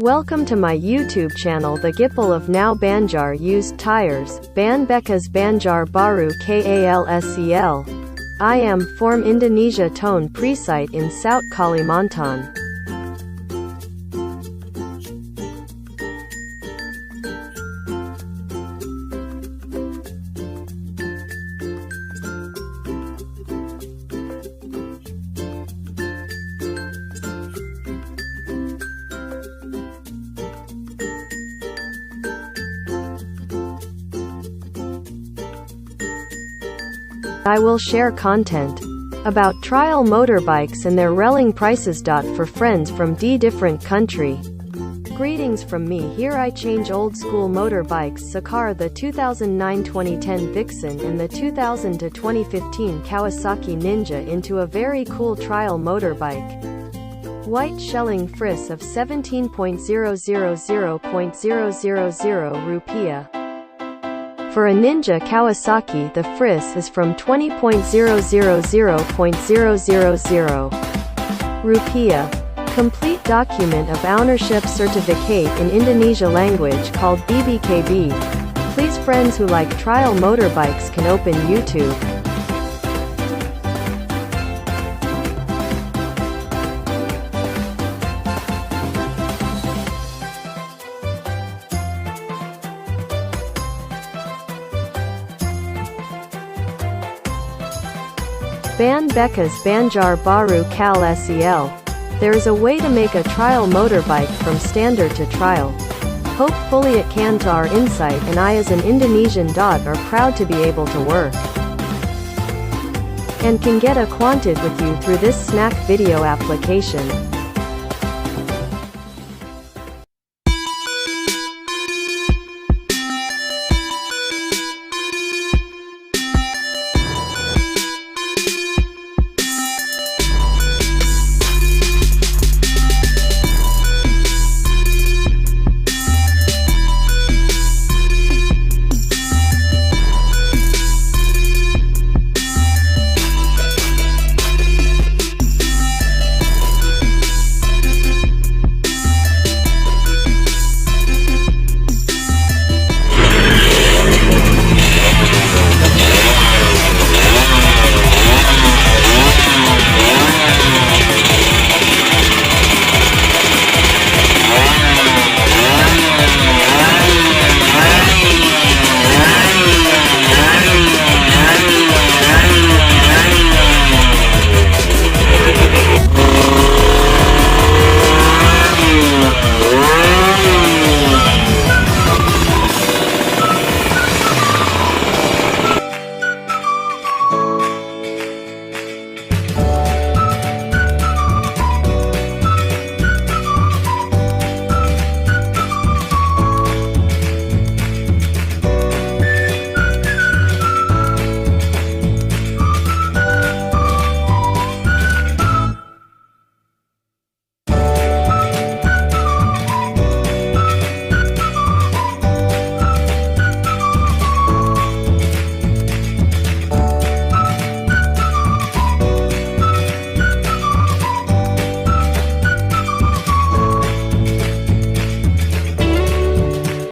Welcome to my YouTube channel. The Gipal of Now Banjar used tires, Ban Bekas Banjar Baru KALSEL. I am from Indonesia Tone Presite in South Kalimantan. I will share content about trial motorbikes and their relling prices. For friends from different country. Greetings from me. Here I change old school motorbikes Sakar, the 2009-2010 Vixen and the 2000 to 2015 Kawasaki Ninja into a very cool trial motorbike. White shelling frizz of 17.000.000 rupiah. For a Ninja Kawasaki, the frizz is from 20.000.000 rupiah. Complete document of ownership certificate in Indonesia language called BBKB. Please, friends who like trial motorbikes can open YouTube. Ban Bekas Banjar Baru Kal-sel. There is a way to make a trial motorbike from standard to trial. Hopefully it can. To our insight, and I as an Indonesian are proud to be able to work and can get acquainted with you through this snack video application.